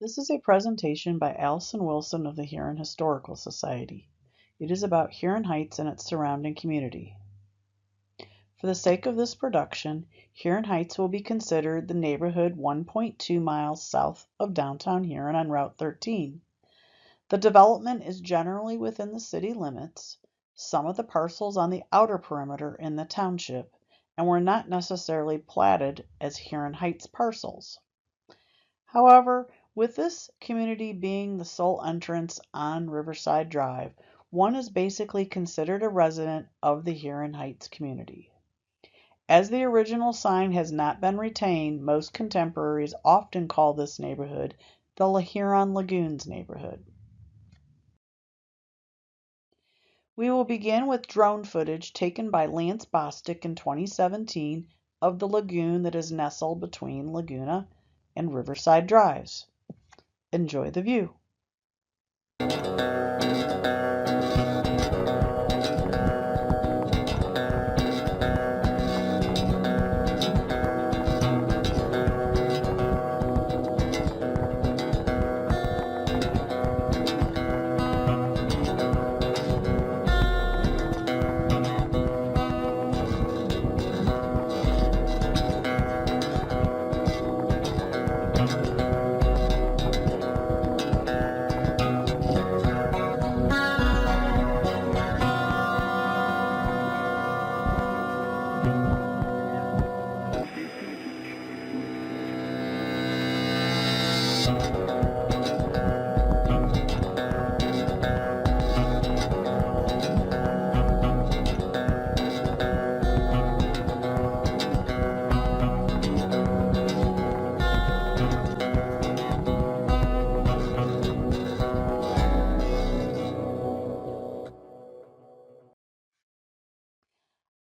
This is a presentation by Allison Wilson of the Huron Historical Society. It is about Huron Heights and its surrounding community. For the sake of this production, Huron Heights will be considered the neighborhood 1.2 miles south of downtown Huron on Route 13. The development is generally within the city limits, some of the parcels on the outer perimeter in the township, and were not necessarily platted as Huron Heights parcels. However, with this community being the sole entrance on Riverside Drive, one is basically considered a resident of the Huron Heights community. As the original sign has not been retained, most contemporaries often call this neighborhood the Huron Lagoons neighborhood. We will begin with drone footage taken by Lance Bostic in 2017 of the lagoon that is nestled between Laguna and Riverside Drives. Enjoy the view.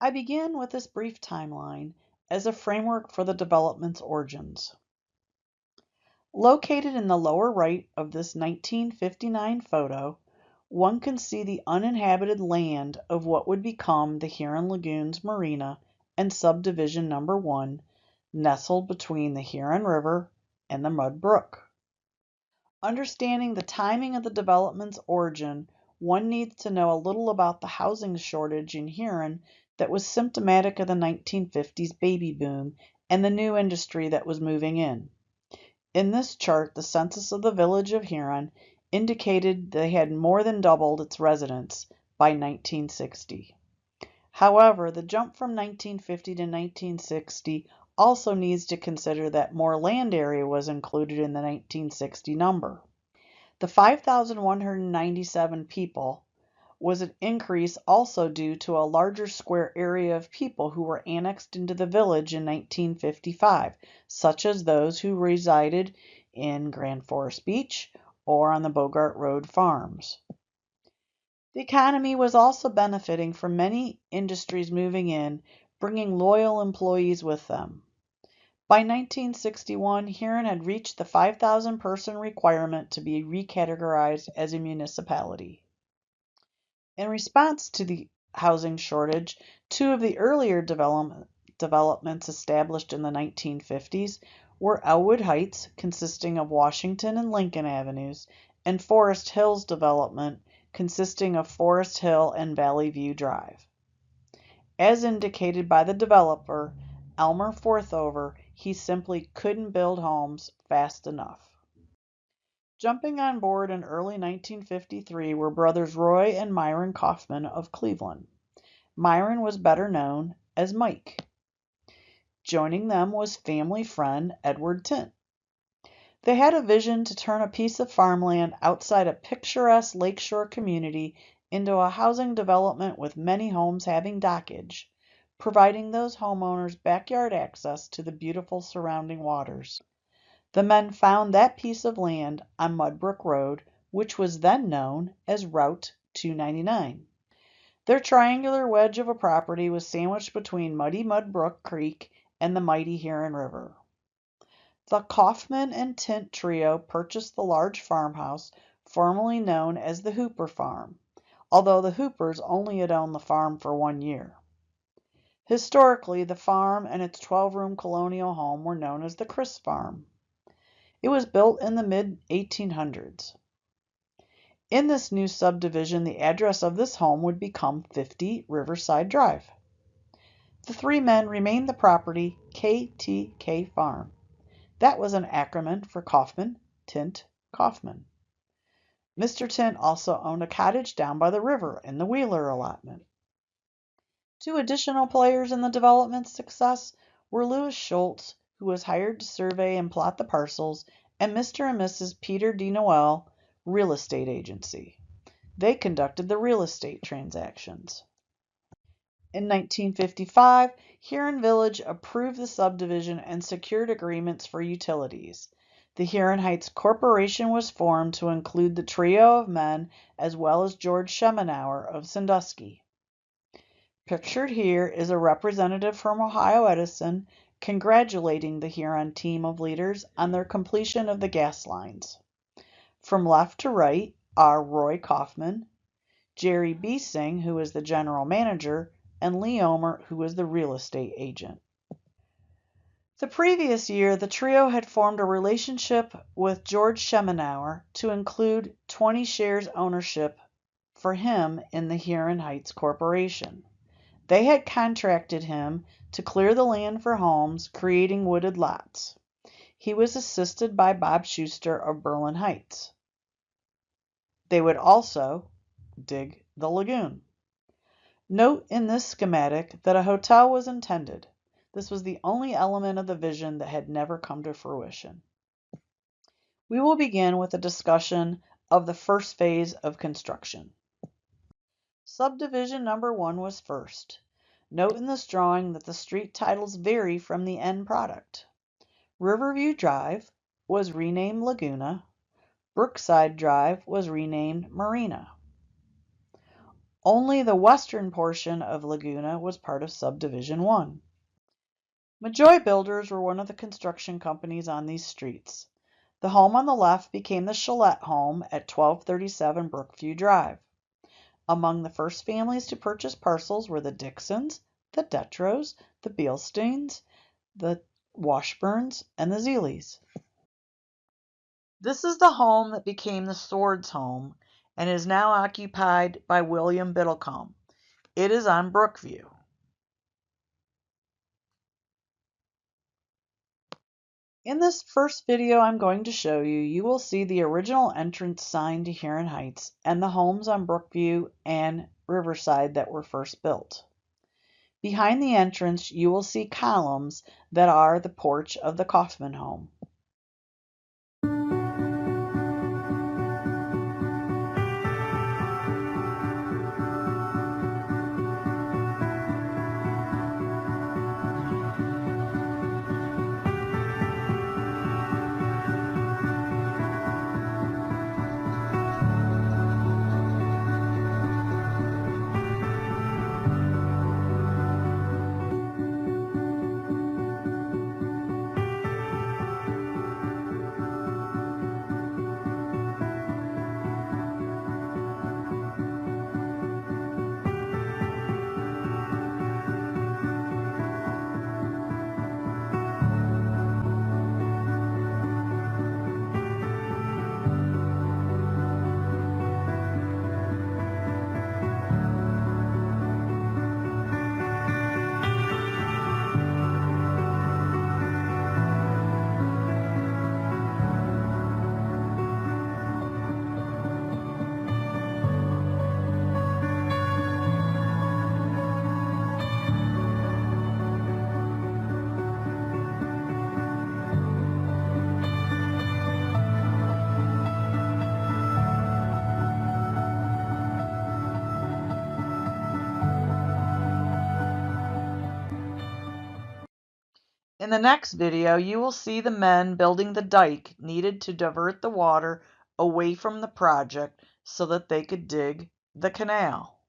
I begin with this brief timeline as a framework for the development's origins. Located in the lower right of this 1959 photo, one can see the uninhabited land of what would become the Huron Lagoons Marina and Subdivision Number 1, nestled between the Huron River and the Mud Brook. Understanding the timing of the development's origin, one needs to know a little about the housing shortage in Huron that was symptomatic of the 1950s baby boom and the new industry that was moving in. In this chart, the census of the village of Huron indicated they had more than doubled its residents by 1960. However, the jump from 1950 to 1960 also needs to consider that more land area was included in the 1960 number. The 5,197 people was an increase also due to a larger square area of people who were annexed into the village in 1955, such as those who resided in Grand Forest Beach or on the Bogart Road farms. The economy was also benefiting from many industries moving in, bringing loyal employees with them. By 1961, Huron had reached the 5,000 person requirement to be recategorized as a municipality. In response to the housing shortage, two of the earlier developments established in the 1950s were Elwood Heights, consisting of Washington and Lincoln Avenues, and Forest Hills development, consisting of Forest Hill and Valley View Drive. As indicated by the developer, Elmer Forthover, he simply couldn't build homes fast enough. Jumping on board in early 1953 were brothers Roy and Myron Kaufman of Cleveland. Myron was better known as Mike. Joining them was family friend Edward Tint. They had a vision to turn a piece of farmland outside a picturesque lakeshore community into a housing development with many homes having dockage, providing those homeowners backyard access to the beautiful surrounding waters. The men found that piece of land on Mudbrook Road, which was then known as Route 299. Their triangular wedge of a property was sandwiched between muddy Mudbrook Creek and the mighty Huron River. The Kaufman and Tint trio purchased the large farmhouse, formerly known as the Hooper Farm, although the Hoopers only had owned the farm for 1 year. Historically, the farm and its 12-room colonial home were known as the Chris Farm. It was built in the mid-1800s. In this new subdivision, the address of this home would become 50 Riverside Drive. The three men renamed the property KTK Farm. That was an acronym for Kaufman, Tint, Kaufman. Mr. Tint also owned a cottage down by the river in the Wheeler allotment. Two additional players in the development's success were Louis Schultz, who was hired to survey and plot the parcels, and Mr. and Mrs. Peter D. Noel, real estate agency. They conducted the real estate transactions. In 1955, Huron Village approved the subdivision and secured agreements for utilities. The Huron Heights Corporation was formed to include the trio of men as well as George Schemenauer of Sandusky. Pictured here is a representative from Ohio Edison congratulating the Huron team of leaders on their completion of the gas lines. From left to right are Roy Kaufman, Jerry Biesing, who is the general manager, and Lee Omer, who is the real estate agent. The previous year, the trio had formed a relationship with George Schemenauer to include 20 shares ownership for him in the Huron Heights Corporation. They had contracted him to clear the land for homes, creating wooded lots. He was assisted by Bob Schuster of Berlin Heights. They would also dig the lagoon. Note in this schematic that a hotel was intended. This was the only element of the vision that had never come to fruition. We will begin with a discussion of the first phase of construction. Subdivision number 1 was first. Note in this drawing that the street titles vary from the end product. Riverview Drive was renamed Laguna. Brookside Drive was renamed Marina. Only the western portion of Laguna was part of Subdivision 1. Majoy Builders were one of the construction companies on these streets. The home on the left became the Chalette home at 1237 Brookview Drive. Among the first families to purchase parcels were the Dixons, the Detros, the Beilsteins, the Washburns, and the Zeeleys. This is the home that became the Swords home and is now occupied by William Biddlecombe. It is on Brookview. In this first video I'm going to show you, you will see the original entrance sign to Huron Heights and the homes on Brookview and Riverside that were first built. Behind the entrance, you will see columns that are the porch of the Kaufman home. In the next video, you will see the men building the dike needed to divert the water away from the project so that they could dig the canal.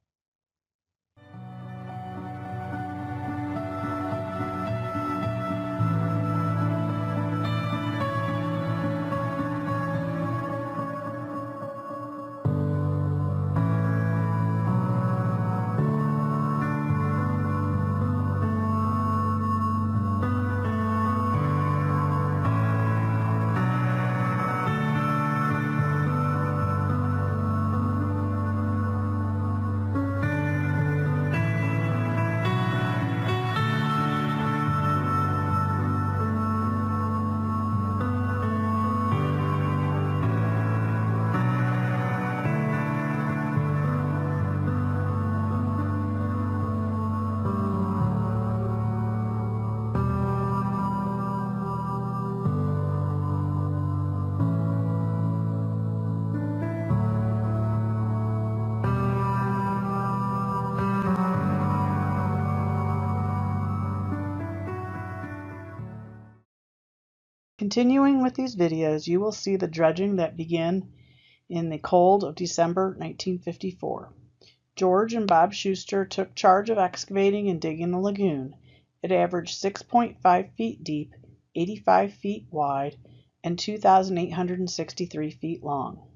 Continuing with these videos, you will see the dredging that began in the cold of December 1954. George and Bob Schuster took charge of excavating and digging the lagoon. It averaged 6.5 feet deep, 85 feet wide, and 2,863 feet long.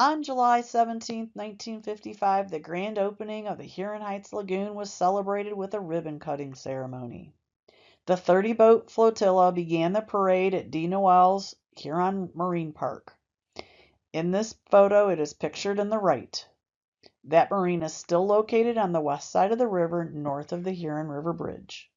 On July 17, 1955, the grand opening of the Huron Heights Lagoon was celebrated with a ribbon-cutting ceremony. The 30-boat flotilla began the parade at De Noël's Huron Marine Park. In this photo, it is pictured on the right. That marina is still located on the west side of the river, north of the Huron River Bridge.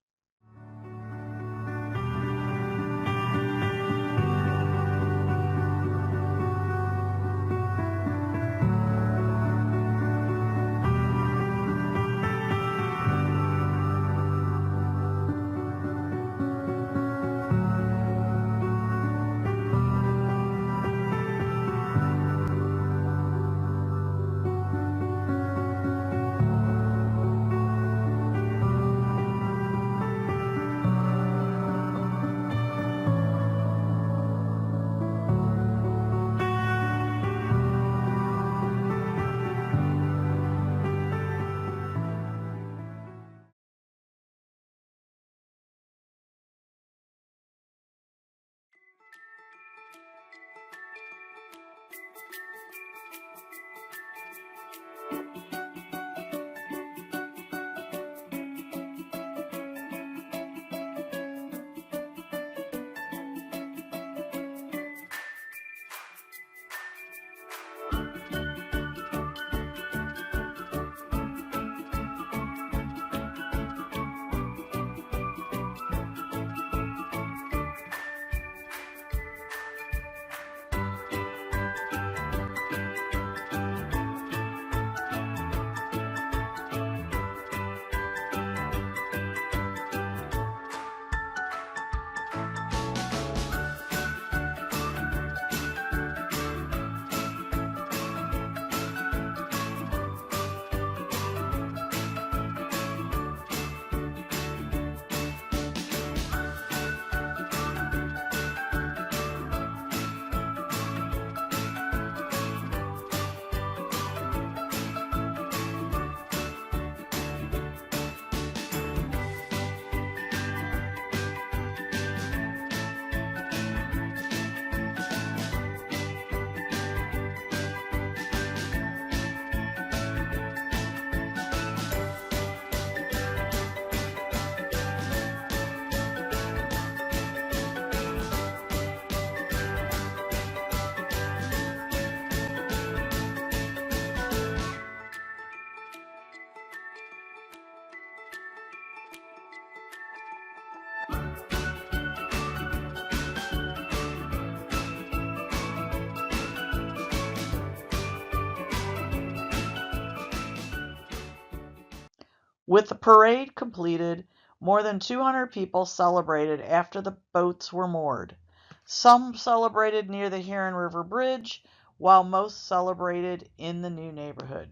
With the parade completed, more than 200 people celebrated after the boats were moored. Some celebrated near the Huron River Bridge, while most celebrated in the new neighborhood.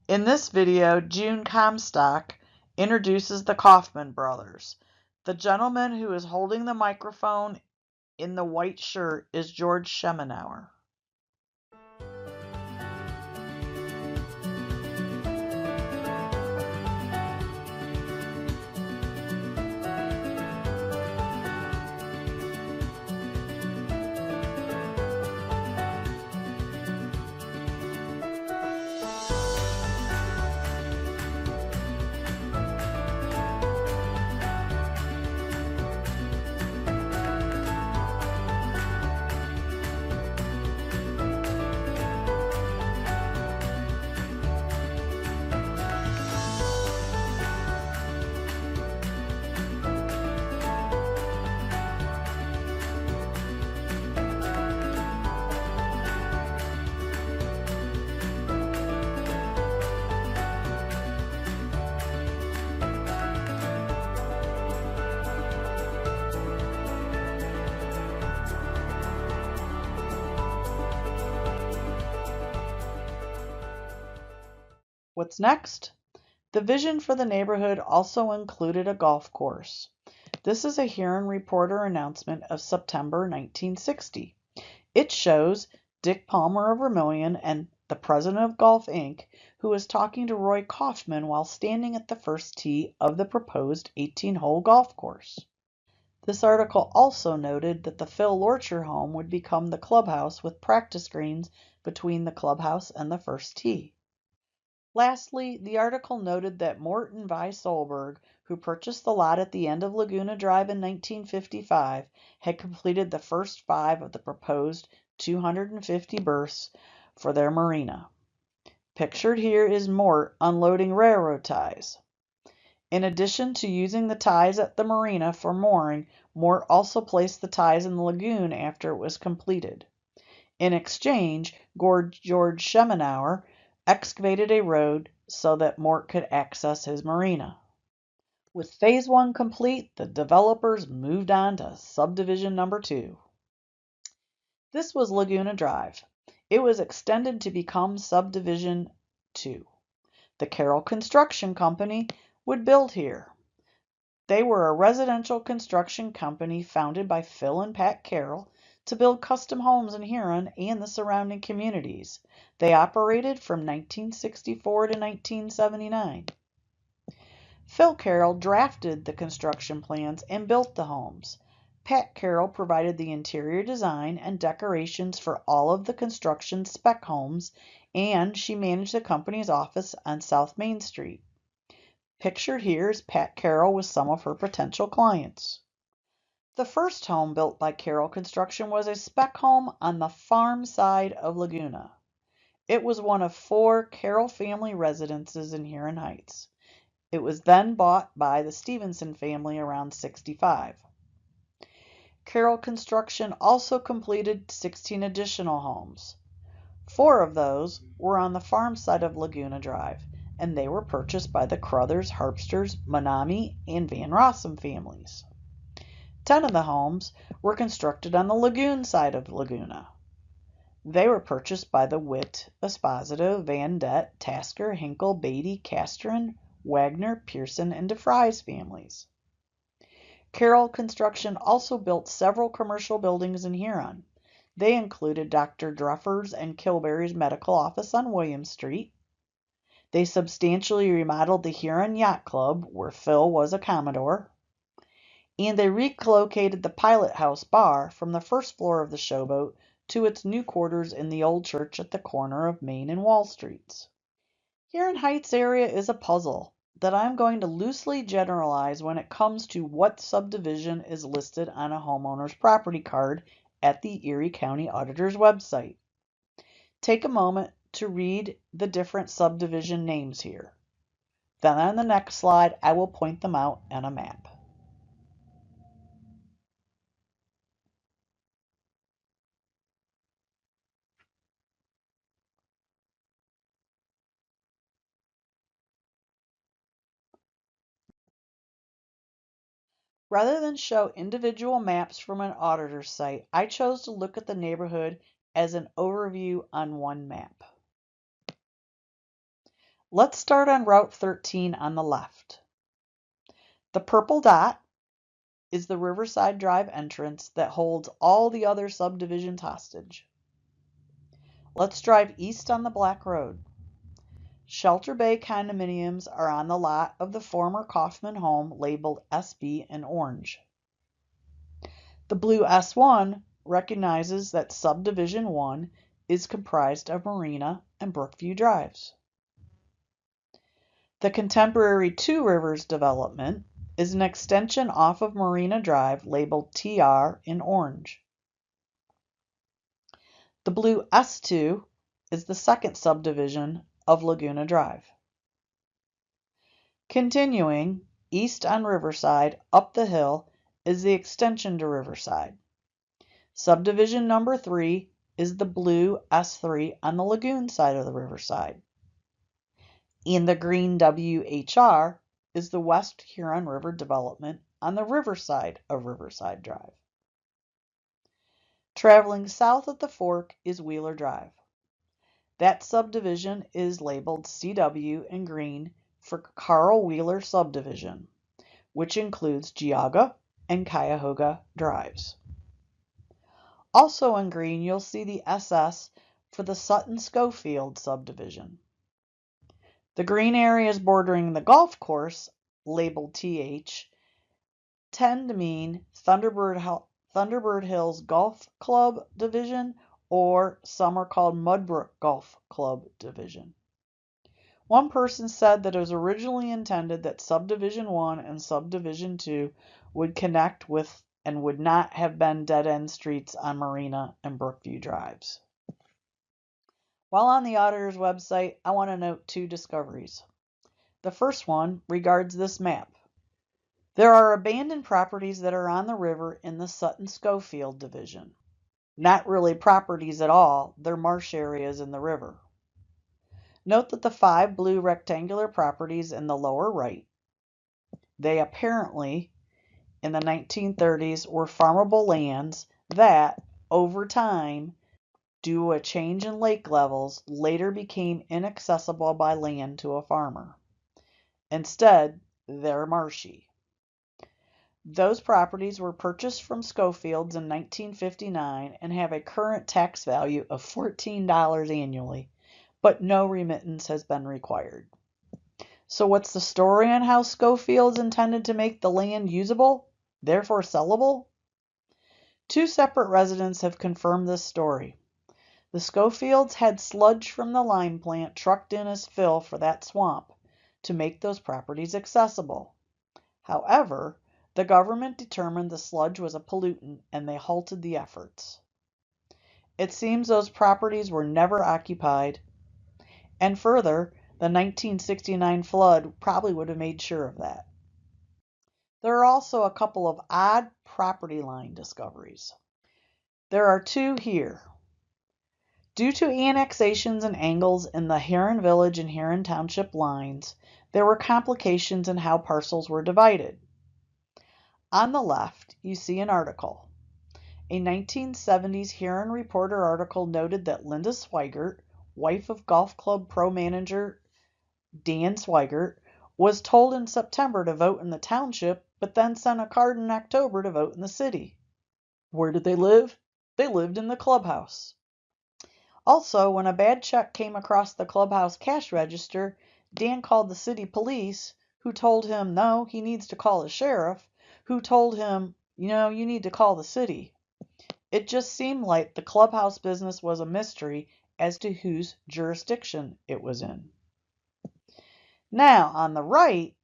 In this video, June Comstock introduces the Kaufman brothers. The gentleman who is holding the microphone in the white shirt is George Schemenauer. What's next? The vision for the neighborhood also included a golf course. This is a Huron Reporter announcement of September 1960. It shows Dick Palmer of Vermilion and the president of Golf Inc., who is talking to Roy Kaufman while standing at the first tee of the proposed 18-hole golf course. This article also noted that the Phil Lorcher home would become the clubhouse with practice greens between the clubhouse and the first tee. Lastly, the article noted that Morton Vi Solberg, who purchased the lot at the end of Laguna Drive in 1955, had completed the first 5 of the proposed 250 berths for their marina. Pictured here is Mort unloading railroad ties. In addition to using the ties at the marina for mooring, Mort also placed the ties in the lagoon after it was completed. In exchange, George Schemenauer excavated a road so that Mort could access his marina. With phase 1 complete, the developers moved on to subdivision number 2. This was Laguna Drive. It was extended to become subdivision 2. The Carroll Construction Company would build here. They were a residential construction company founded by Phil and Pat Carroll to build custom homes in Huron and the surrounding communities. They operated from 1964 to 1979. Phil Carroll drafted the construction plans and built the homes. Pat Carroll provided the interior design and decorations for all of the construction spec homes, and she managed the company's office on South Main Street. Pictured here is Pat Carroll with some of her potential clients. The first home built by Carroll Construction was a spec home on the farm side of Laguna. It was one of 4 Carroll family residences in Huron Heights. It was then bought by the Stevenson family around 65. Carroll Construction also completed 16 additional homes. 4 of those were on the farm side of Laguna Drive, and they were purchased by the Crothers, Harpsters, Manami, and Van Rossum families. 10 of the homes were constructed on the lagoon side of Laguna. They were purchased by the Witt, Esposito, Van Det, Tasker, Hinkle, Beatty, Castron, Wagner, Pearson, and DeFries families. Carroll Construction also built several commercial buildings in Huron. They included Dr. Druffer's and Kilberry's medical office on William Street. They substantially remodeled the Huron Yacht Club, where Phil was a Commodore. And they relocated the Pilot House Bar from the first floor of the Showboat to its new quarters in the old church at the corner of Main and Wall Streets. Huron Heights area is a puzzle that I'm going to loosely generalize when it comes to what subdivision is listed on a homeowner's property card at the Erie County Auditor's website. Take a moment to read the different subdivision names here. Then on the next slide, I will point them out on a map. Rather than show individual maps from an auditor's site, I chose to look at the neighborhood as an overview on one map. Let's start on Route 13 on the left. The purple dot is the Riverside Drive entrance that holds all the other subdivisions hostage. Let's drive east on the Black Road. Shelter Bay condominiums are on the lot of the former Kaufman home labeled SB in orange. The blue S1 recognizes that Subdivision 1 is comprised of Marina and Brookview Drives. The contemporary Two Rivers development is an extension off of Marina Drive labeled TR in orange. The blue S2 is the second subdivision of Laguna Drive. Continuing east on Riverside up the hill is the extension to Riverside. Subdivision number 3 is the blue S3 on the lagoon side of the Riverside. And the green WHR is the West Huron River development on the riverside of Riverside Drive. Traveling south at the fork is Wheeler Drive. That subdivision is labeled CW in green for Carl Wheeler Subdivision, which includes Geauga and Cuyahoga Drives. Also in green, you'll see the SS for the Sutton-Schofield subdivision. The green areas bordering the golf course, labeled TH, tend to mean Thunderbird Hills Golf Club Division, or some are called Mudbrook Golf Club Division. One person said that it was originally intended that Subdivision 1 and Subdivision 2 would connect with and would not have been dead-end streets on Marina and Brookview Drives. While on the auditor's website, I want to note two discoveries. The first one regards this map. There are abandoned properties that are on the river in the Sutton-Schofield division. Not really properties at all, they're marsh areas in the river. Note that the 5 blue rectangular properties in the lower right, they apparently, in the 1930s, were farmable lands that, over time, due to a change in lake levels, later became inaccessible by land to a farmer. Instead, they're marshy. Those properties were purchased from Schofields in 1959 and have a current tax value of $14 annually, but no remittance has been required. So what's the story on how Schofields intended to make the land usable, therefore sellable? 2 separate residents have confirmed this story. The Schofields had sludge from the lime plant trucked in as fill for that swamp to make those properties accessible. However, the government determined the sludge was a pollutant and they halted the efforts. It seems those properties were never occupied, and further, the 1969 flood probably would have made sure of that. There are also a couple of odd property line discoveries. There are 2 here. Due to annexations and angles in the Huron Village and Huron Township lines, there were complications in how parcels were divided. On the left, you see an article. A 1970s Huron Reporter article noted that Linda Swigert, wife of golf club pro manager Dan Swigert, was told in September to vote in the township, but then sent a card in October to vote in the city. Where did they live? They lived in the clubhouse. Also, when a bad check came across the clubhouse cash register, Dan called the city police, who told him no, he needs to call the sheriff, who told him, you need to call the city. It just seemed like the clubhouse business was a mystery as to whose jurisdiction it was in. Now, on the right,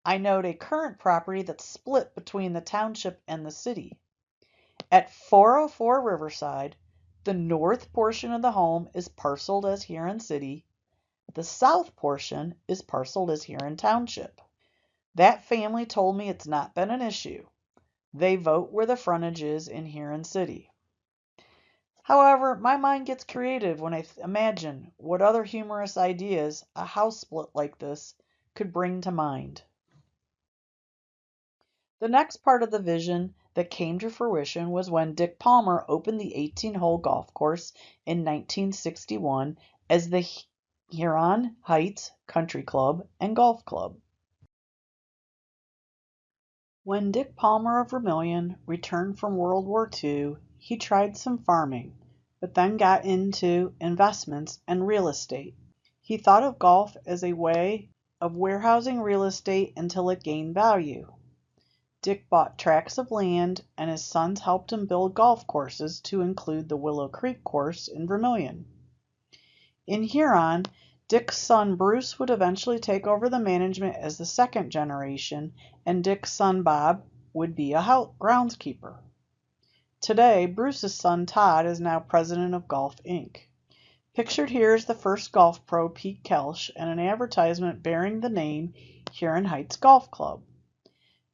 I note a current property that's split between the township and the city. At 404 Riverside, the north portion of the home is parceled as Huron City. The south portion is parceled as Huron Township. That family told me it's not been an issue. They vote where the frontage is in Huron City. However, my mind gets creative when I imagine what other humorous ideas a house split like this could bring to mind. The next part of the vision that came to fruition was when Dick Palmer opened the 18-hole golf course in 1961 as the Huron Heights Country Club and Golf Club. When Dick Palmer of Vermilion returned from World War II, he tried some farming, but then got into investments and real estate. He thought of golf as a way of warehousing real estate until it gained value. Dick bought tracts of land, and his sons helped him build golf courses to include the Willow Creek course in Vermilion. In Huron, Dick's son Bruce would eventually take over the management as the second generation, and Dick's son Bob would be a groundskeeper. Today, Bruce's son Todd is now president of Golf Inc. Pictured here is the first golf pro, Pete Kelsch, and an advertisement bearing the name Huron Heights Golf Club.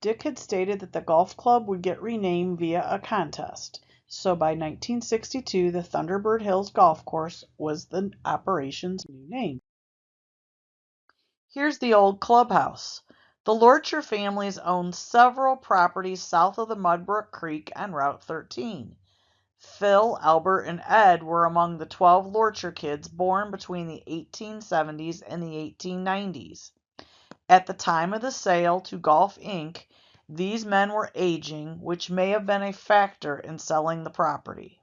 Dick had stated that the golf club would get renamed via a contest, so by 1962 the Thunderbird Hills Golf Course was the operation's new name. Here's the old clubhouse. The Lorcher families owned several properties south of the Mudbrook Creek on Route 13. Phil, Albert, and Ed were among the 12 Lorcher kids born between the 1870s and the 1890s. At the time of the sale to Golf Inc., these men were aging, which may have been a factor in selling the property.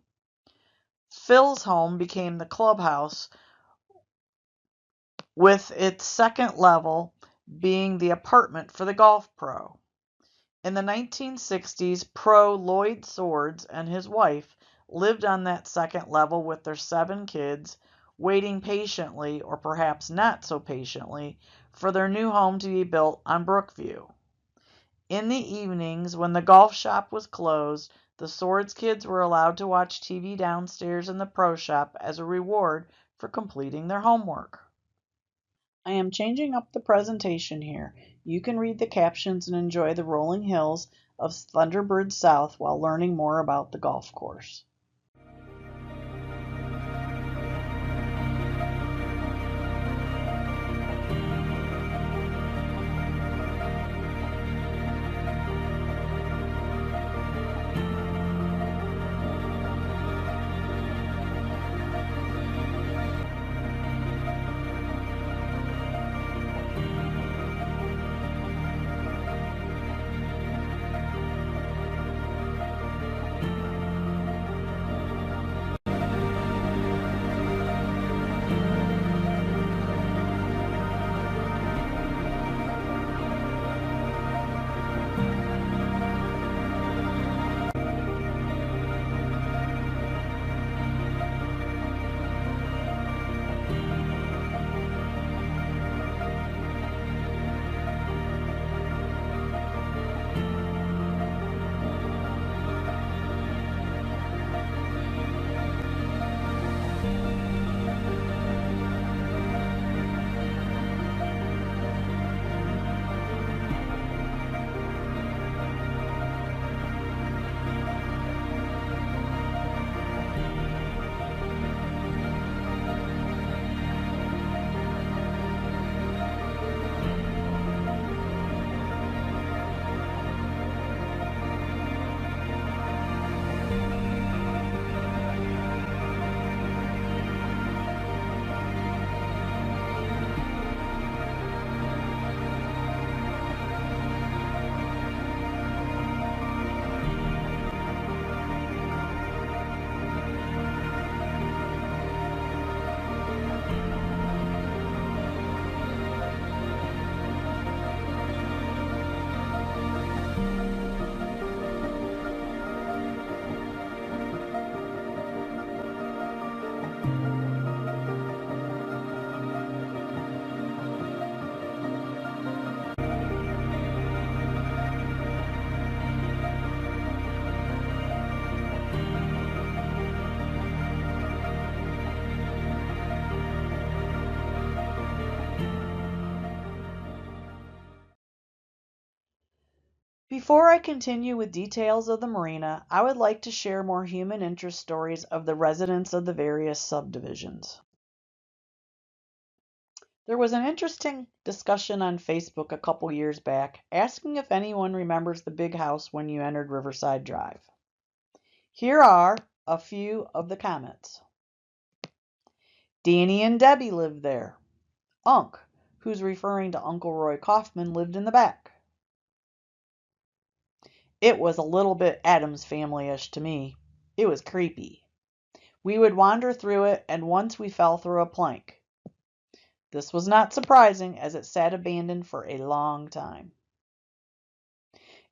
Phil's home became the clubhouse, with its second level being the apartment for the golf pro. In the 1960s, Pro Lloyd Swords and his wife lived on that second level with their 7 kids, waiting patiently, or perhaps not so patiently, for their new home to be built on Brookview. In the evenings, when the golf shop was closed, the Swords kids were allowed to watch TV downstairs in the pro shop as a reward for completing their homework. I am changing up the presentation here. You can read the captions and enjoy the rolling hills of Thunderbird South while learning more about the golf course. Before I continue with details of the marina, I would like to share more human interest stories of the residents of the various subdivisions. There was an interesting discussion on Facebook a couple years back asking if anyone remembers the big house when you entered Riverside Drive. Here are a few of the comments. Danny and Debbie lived there. Unc, who's referring to Uncle Roy Kaufman, lived in the back. It was a little bit Addams Family-ish to me. It was creepy. We would wander through it, and once we fell through a plank. This was not surprising, as it sat abandoned for a long time.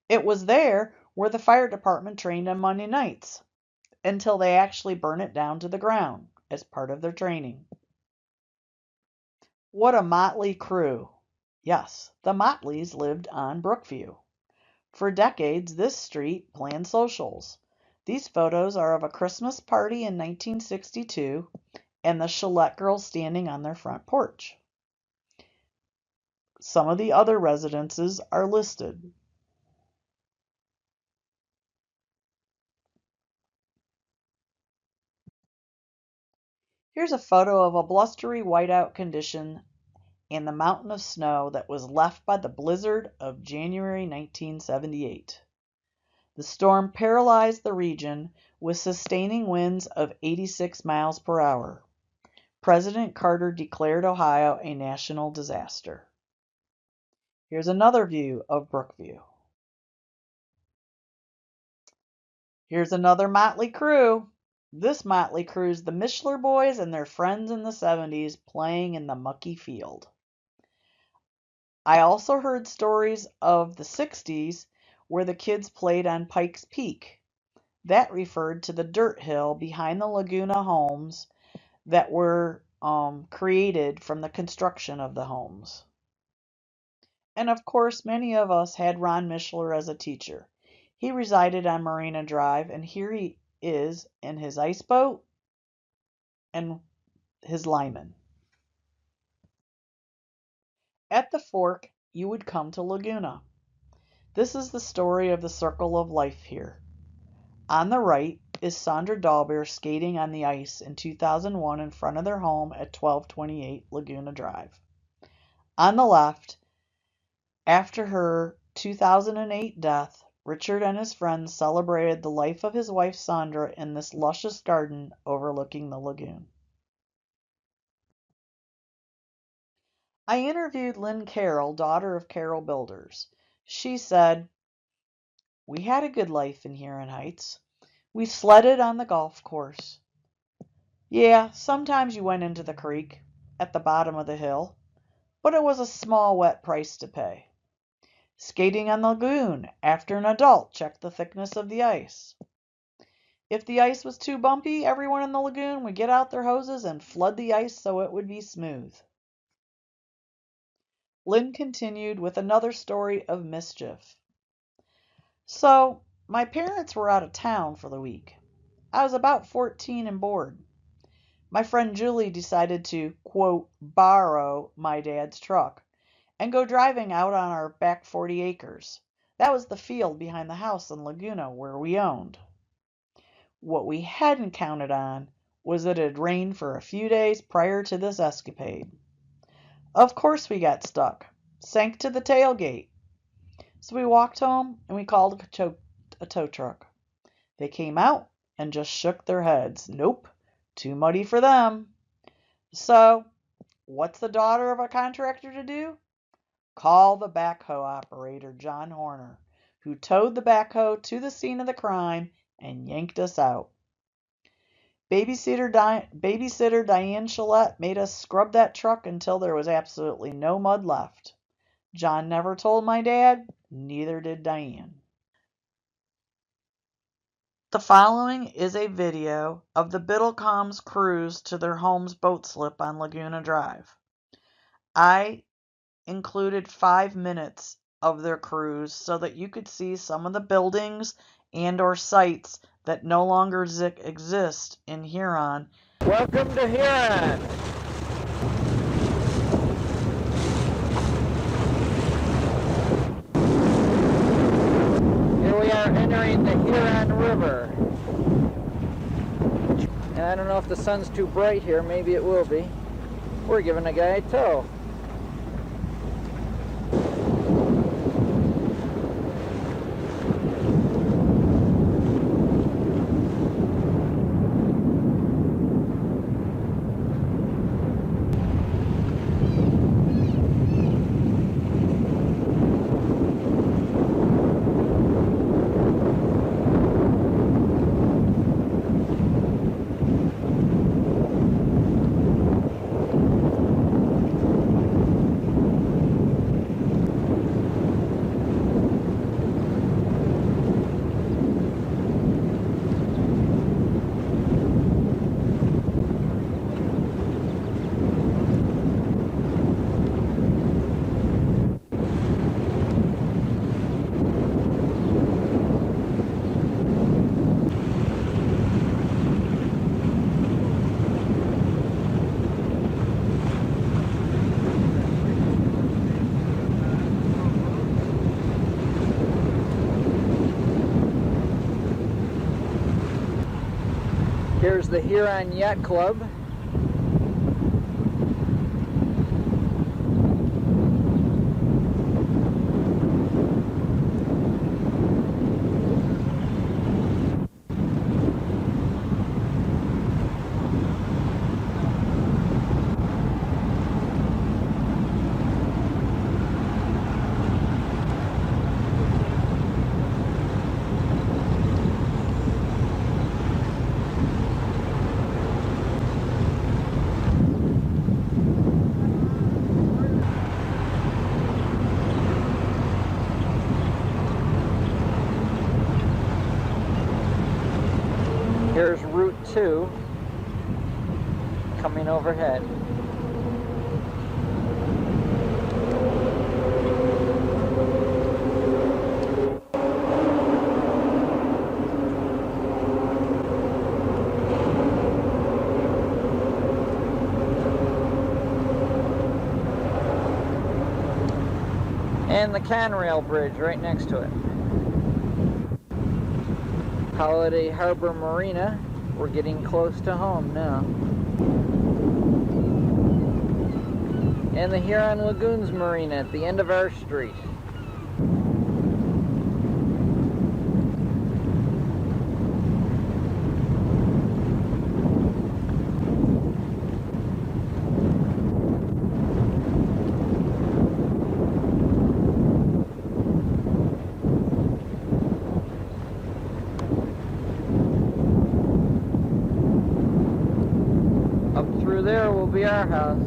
It was there where the fire department trained on Monday nights, until they actually burned it down to the ground as part of their training. What a motley crew. Yes, the Motleys lived on Brookview. For decades, this street planned socials. These photos are of a Christmas party in 1962 and the Chilette girls standing on their front porch. Some of the other residences are listed. Here's a photo of a blustery whiteout condition and the mountain of snow that was left by the blizzard of January 1978. The storm paralyzed the region with sustaining winds of 86 miles per hour. President Carter declared Ohio a national disaster. Here's another view of Brookview. Here's another motley crew. This motley crew is the Mishler boys and their friends in the 70s playing in the mucky field. I also heard stories of the 60s where the kids played on Pikes Peak. That referred to the dirt hill behind the Laguna homes that were created from the construction of the homes. And of course, many of us had Ron Mishler as a teacher. He resided on Marina Drive, and here he is in his ice boat and his lineman. At the fork, you would come to Laguna. This is the story of the circle of life here. On the right is Sandra Dahlbeer skating on the ice in 2001 in front of their home at 1228 Laguna Drive. On the left, after her 2008 death, Richard and his friends celebrated the life of his wife Sandra in this luscious garden overlooking the lagoon. I interviewed Lynn Carroll, daughter of Carroll Builders. She said, "We had a good life in Huron Heights. We sledded on the golf course. Yeah, sometimes you went into the creek at the bottom of the hill, but it was a small wet price to pay. Skating on the lagoon after an adult checked the thickness of the ice. If the ice was too bumpy, everyone in the lagoon would get out their hoses and flood the ice so it would be smooth." Lynn continued with another story of mischief. "So, my parents were out of town for the week. I was about 14 and bored. My friend Julie decided to, quote, borrow my dad's truck and go driving out on our back 40 acres. That was the field behind the house in Laguna where we owned. What we hadn't counted on was that it had rained for a few days prior to this escapade. Of course we got stuck, sank to the tailgate. So we walked home and we called a tow truck. They came out and just shook their heads. Nope, too muddy for them. So, what's the daughter of a contractor to do? Call the backhoe operator, John Horner, who towed the backhoe to the scene of the crime and yanked us out. Babysitter Diane Chilette made us scrub that truck until there was absolutely no mud left. John never told my dad, neither did Diane." The following is a video of the Biddlecom's cruise to their home's boat slip on Laguna Drive. I included 5 minutes of their cruise so that you could see some of the buildings and or sites that no longer exist in Huron. Welcome to Huron. Here we are entering the Huron River. And I don't know if the sun's too bright here, maybe it will be. We're giving a guy a tow. Here's the Huron Yacht Club. Here's Route 2 coming overhead. And the Conrail Bridge right next to it. Holiday Harbor Marina. We're getting close to home now. And the Huron Lagoons Marina at the end of our street. Up through there will be our house.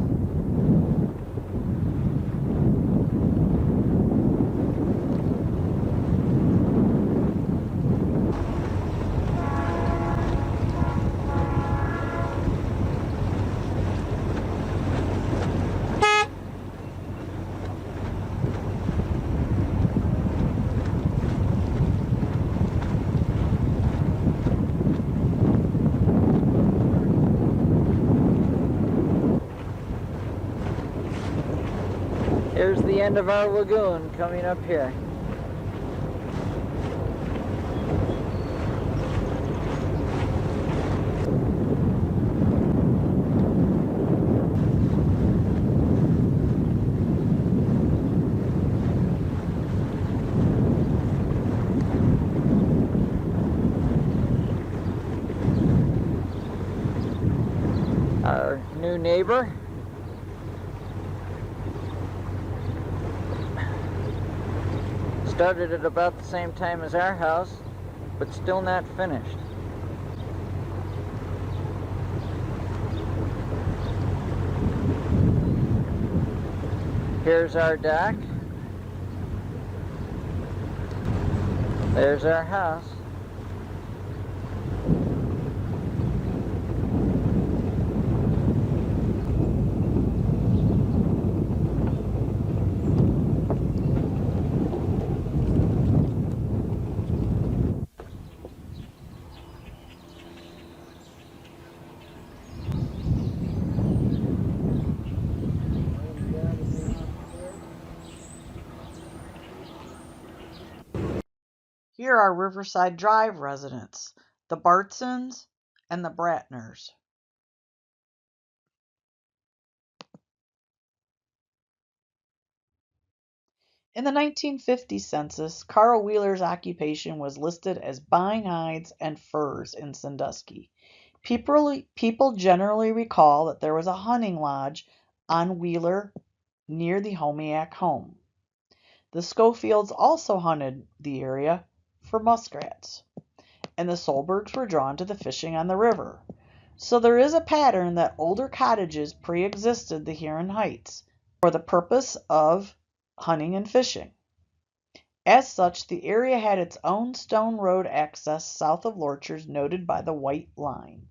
Here's the end of our lagoon coming up here. Our new neighbor. Started at about the same time as our house, but still not finished. Here's our dock. There's our house. Here are Riverside Drive residents, the Bartsons and the Bratners. In the 1950 census, Carl Wheeler's occupation was listed as buying hides and furs in Sandusky. People generally recall that there was a hunting lodge on Wheeler near the Homiac home. The Schofields also hunted the area for muskrats, and the Solbergs were drawn to the fishing on the river. So there is a pattern that older cottages pre-existed the Huron Heights for the purpose of hunting and fishing. As such, the area had its own stone road access south of Lorchers, noted by the white line.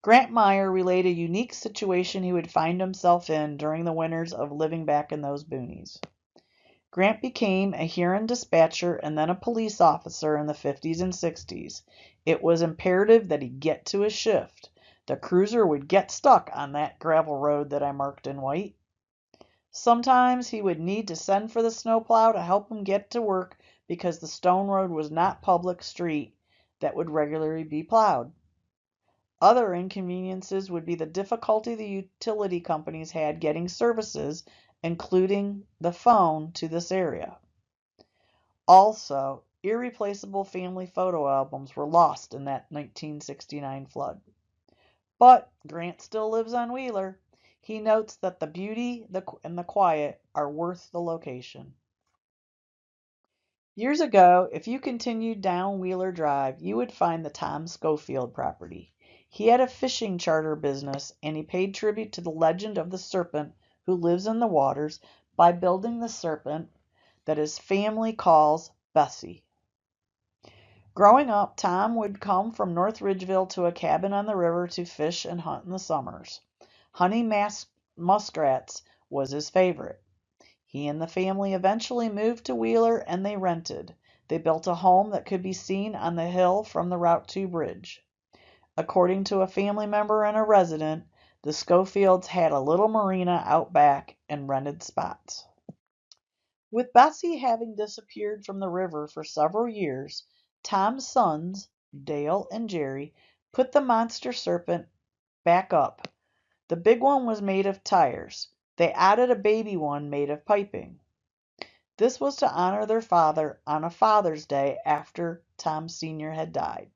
Grant Meyer relayed a unique situation he would find himself in during the winters of living back in those boonies. Grant became a Huron dispatcher and then a police officer in the 50s and 60s. It was imperative that he get to his shift. The cruiser would get stuck on that gravel road that I marked in white. Sometimes he would need to send for the snowplow to help him get to work because the stone road was not public street that would regularly be plowed. Other inconveniences would be the difficulty the utility companies had getting services, including the phone, to this area. Also, irreplaceable family photo albums were lost in that 1969 flood. But Grant still lives on Wheeler. He notes that the beauty and the quiet are worth the location. Years ago, if you continued down Wheeler Drive, you would find the Tom Schofield property. He had a fishing charter business, and he paid tribute to the legend of the serpent who lives in the waters by building the serpent that his family calls Bessie. Growing up, Tom would come from North Ridgeville to a cabin on the river to fish and hunt in the summers. Hunting muskrats was his favorite. He and the family eventually moved to Wheeler and they rented. They built a home that could be seen on the hill from the Route 2 bridge. According to a family member and a resident, the Schofields had a little marina out back and rented spots. With Bessie having disappeared from the river for several years, Tom's sons, Dale and Jerry, put the monster serpent back up. The big one was made of tires. They added a baby one made of piping. This was to honor their father on a Father's Day after Tom Sr. had died.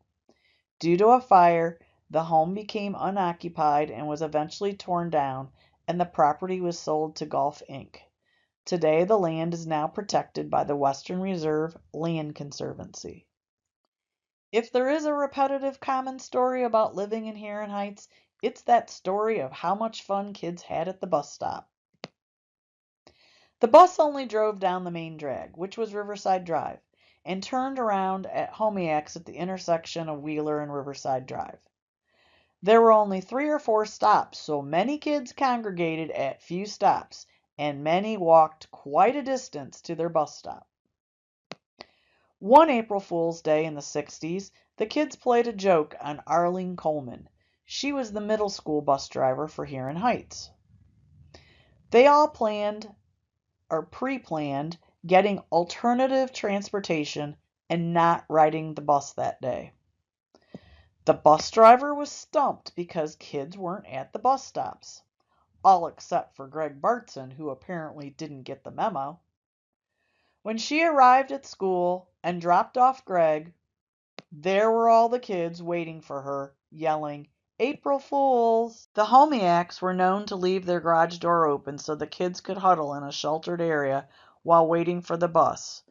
Due to a fire, the home became unoccupied and was eventually torn down, and the property was sold to Gulf Inc. Today, the land is now protected by the Western Reserve Land Conservancy. If there is a repetitive common story about living in Huron Heights, it's that story of how much fun kids had at the bus stop. The bus only drove down the main drag, which was Riverside Drive, and turned around at Homiacs at the intersection of Wheeler and Riverside Drive. There were only 3 or 4 stops, so many kids congregated at few stops, and many walked quite a distance to their bus stop. One April Fool's Day in the 60s, the kids played a joke on Arlene Coleman. She was the middle school bus driver for Huron Heights. They all pre-planned getting alternative transportation and not riding the bus that day. The bus driver was stumped because kids weren't at the bus stops, all except for Greg Bartson, who apparently didn't get the memo. When she arrived at school and dropped off Greg, there were all the kids waiting for her, yelling, "April Fools!" The Homiacs were known to leave their garage door open so the kids could huddle in a sheltered area while waiting for the bus.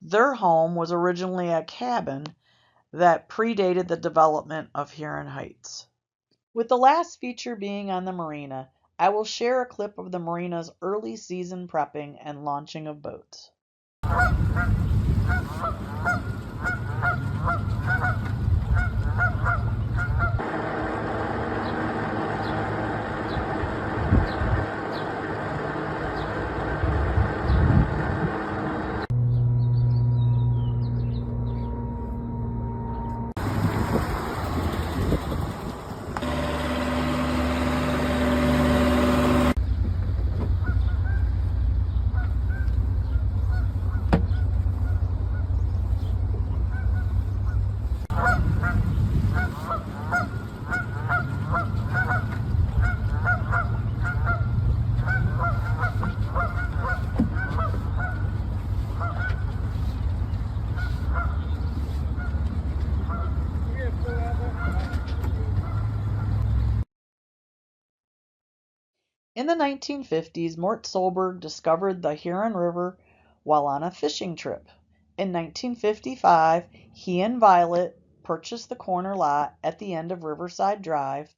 Their home was originally a cabin that predated the development of Huron Heights. With the last feature being on the marina, I will share a clip of the marina's early season prepping and launching of boats. In the 1950s, Mort Solberg discovered the Huron River while on a fishing trip. In 1955, he and Violet purchased the corner lot at the end of Riverside Drive,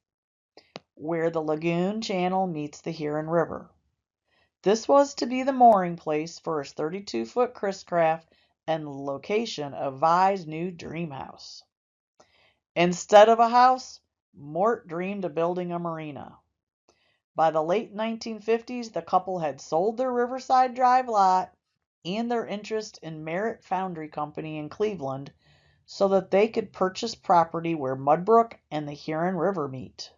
where the lagoon channel meets the Huron River. This was to be the mooring place for his 32-foot Chris Craft and the location of Vi's new dream house. Instead of a house, Mort dreamed of building a marina. By the late 1950s, the couple had sold their Riverside Drive lot and their interest in Merritt Foundry Company in Cleveland so that they could purchase property where Mudbrook and the Huron River meet.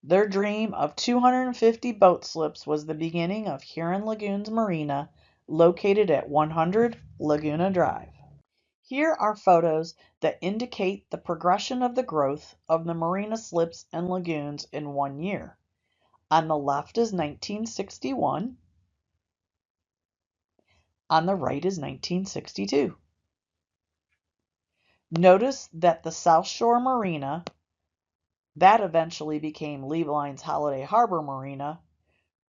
Their dream of 250 boat slips was the beginning of Huron Lagoons Marina, located at 100 Laguna Drive. Here are photos that indicate the progression of the growth of the marina slips and lagoons in 1 year. On the left is 1961. On the right is 1962. Notice that the South Shore Marina, that eventually became Liebeline's Holiday Harbor Marina,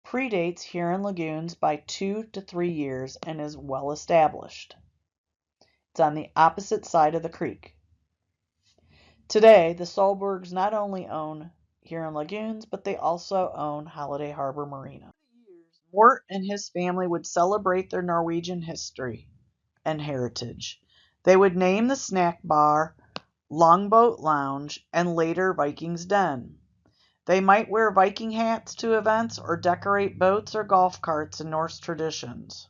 predates Huron Lagoons by 2 to 3 years and is well established. It's on the opposite side of the creek. Today, the Solbergs not only own Huron Lagoons, but they also own Holiday Harbor Marina. Mort and his family would celebrate their Norwegian history and heritage. They would name the snack bar Longboat Lounge and later Viking's Den. They might wear Viking hats to events or decorate boats or golf carts in Norse traditions.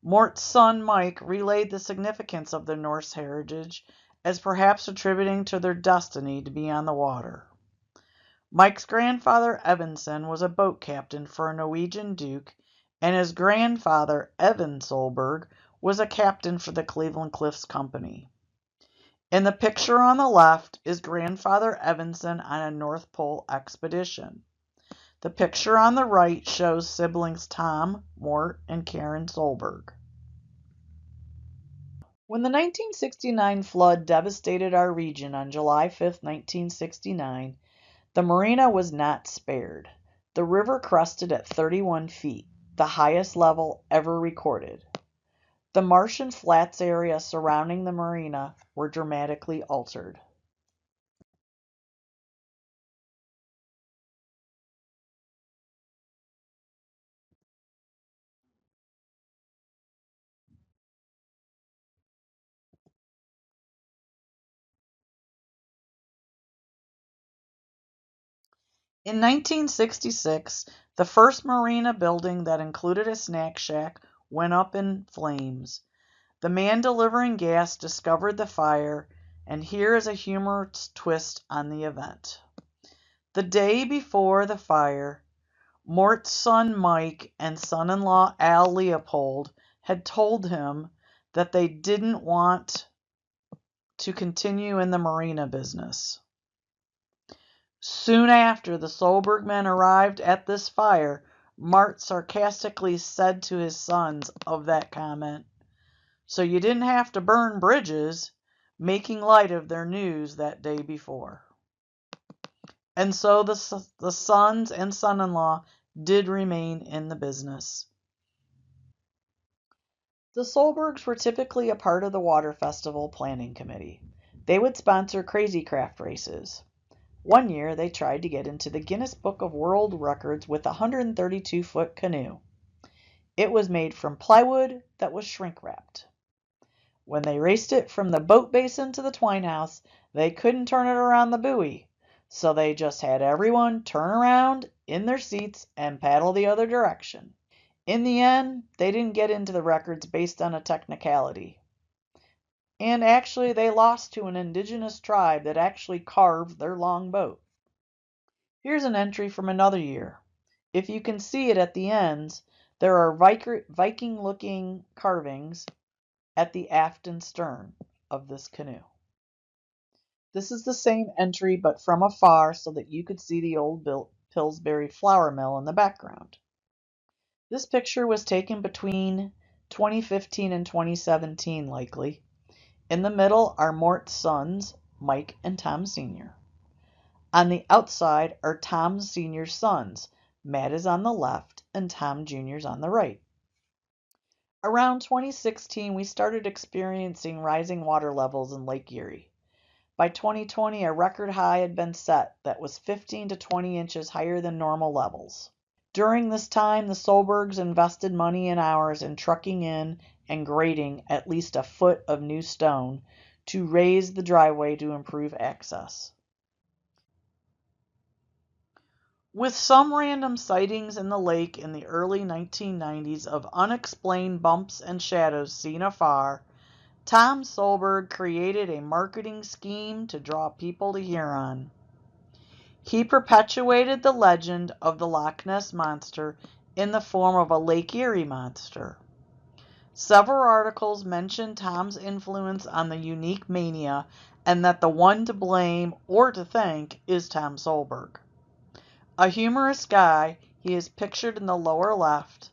Mort's son Mike relayed the significance of the Norse heritage as perhaps attributing to their destiny to be on the water. Mike's grandfather Evanson was a boat captain for a Norwegian duke, and his grandfather Evan Solberg was a captain for the Cleveland Cliffs Company. In the picture on the left is grandfather Evanson on a North Pole expedition. The picture on the right shows siblings Tom, Mort, and Karen Solberg. When the 1969 flood devastated our region on July 5, 1969, the marina was not spared. The river crested at 31 feet, the highest level ever recorded. The marsh and flats area surrounding the marina were dramatically altered. In 1966, the first marina building that included a snack shack went up in flames. The man delivering gas discovered the fire, and here is a humorous twist on the event. The day before the fire, Mort's son Mike and son-in-law Al Leopold had told him that they didn't want to continue in the marina business. Soon after the Solberg men arrived at this fire, Mart sarcastically said to his sons of that comment, "So you didn't have to burn bridges," making light of their news that day before. And so the sons and son-in-law did remain in the business. The Solbergs were typically a part of the Water Festival planning committee. They would sponsor crazy craft races. One year, they tried to get into the Guinness Book of World Records with a 132-foot canoe. It was made from plywood that was shrink-wrapped. When they raced it from the boat basin to the twine house, they couldn't turn it around the buoy, so they just had everyone turn around in their seats and paddle the other direction. In the end, they didn't get into the records based on a technicality. And actually, they lost to an indigenous tribe that actually carved their long boat. Here's an entry from another year. If you can see it at the ends, there are Viking-looking carvings at the aft and stern of this canoe. This is the same entry but from afar so that you could see the old Pillsbury flour mill in the background. This picture was taken between 2015 and 2017 likely. In the middle are Mort's sons, Mike and Tom Sr. On the outside are Tom Sr.'s sons. Matt is on the left and Tom Jr.'s on the right. Around 2016, we started experiencing rising water levels in Lake Erie. By 2020, a record high had been set that was 15 to 20 inches higher than normal levels. During this time, the Solbergs invested money and hours in trucking in and grading at least a foot of new stone to raise the driveway to improve access. With some random sightings in the lake in the early 1990s of unexplained bumps and shadows seen afar, Tom Solberg created a marketing scheme to draw people to Huron. He perpetuated the legend of the Loch Ness Monster in the form of a Lake Erie monster. Several articles mention Tom's influence on the unique mania and that the one to blame or to thank is Tom Solberg. A humorous guy, he is pictured in the lower left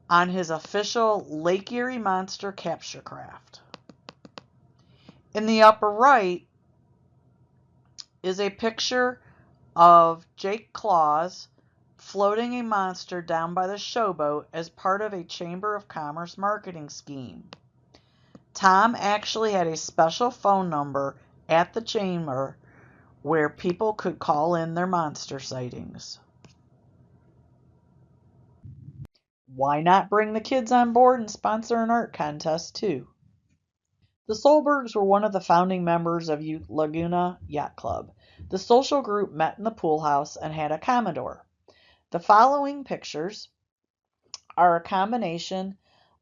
on his official Lake Erie Monster capture craft. In the upper right is a picture of Jake Claus floating a monster down by the showboat as part of a Chamber of Commerce marketing scheme. Tom actually had a special phone number at the chamber where people could call in their monster sightings. Why not bring the kids on board and sponsor an art contest too? The Solbergs were one of the founding members of Laguna Yacht Club. The social group met in the pool house and had a Commodore. The following pictures are a combination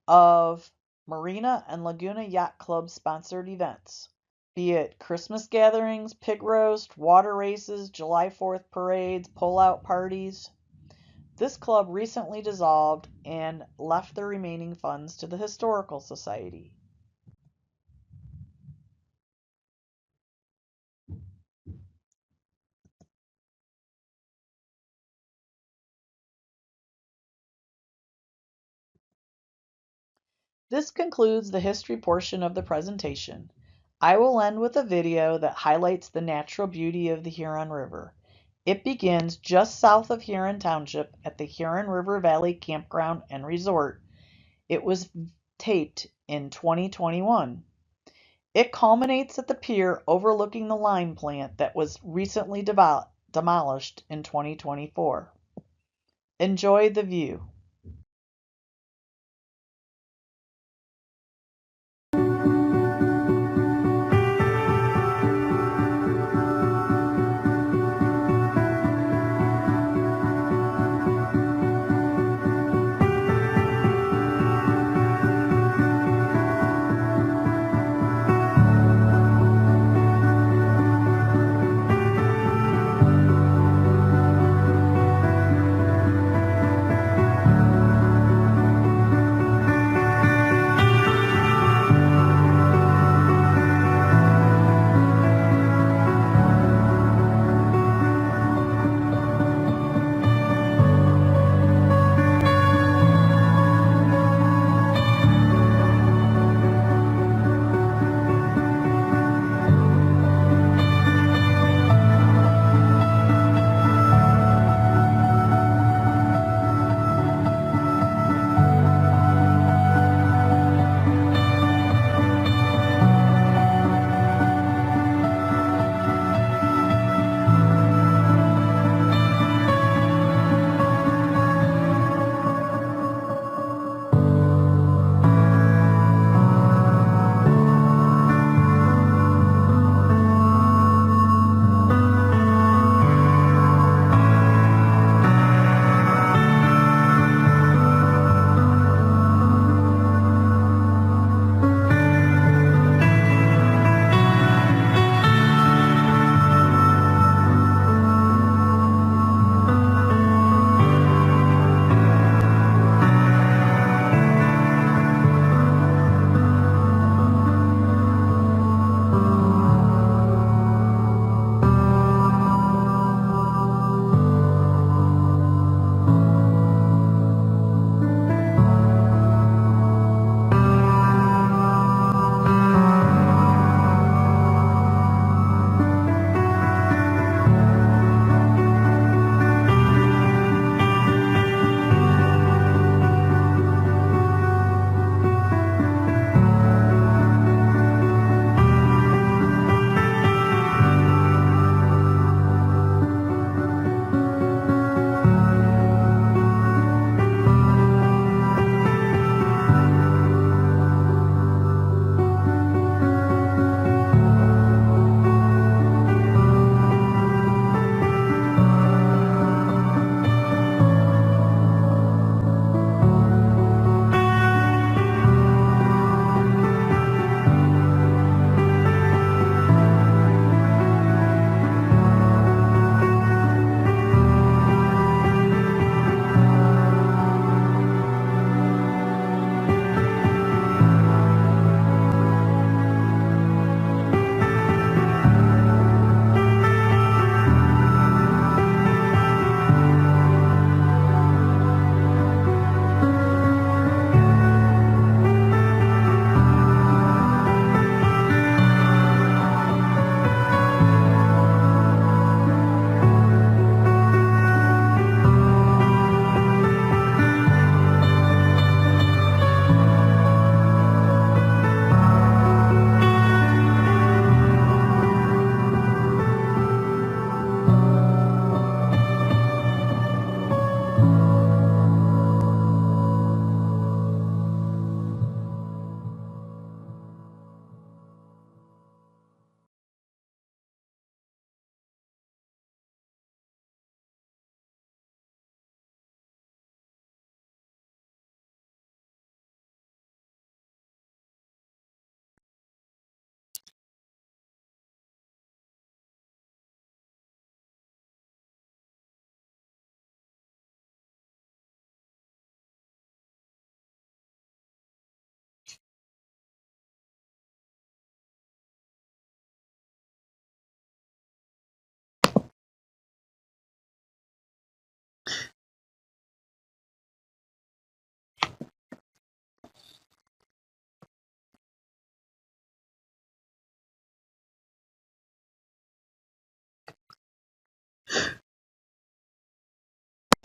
of Marina and Laguna Yacht Club sponsored events, be it Christmas gatherings, pig roast, water races, July 4th parades, pull-out parties. This club recently dissolved and left the remaining funds to the Historical Society. This concludes the history portion of the presentation. I will end with a video that highlights the natural beauty of the Huron River. It begins just south of Huron Township at the Huron River Valley Campground and Resort. It was taped in 2021. It culminates at the pier overlooking the lime plant that was recently demolished in 2024. Enjoy the view.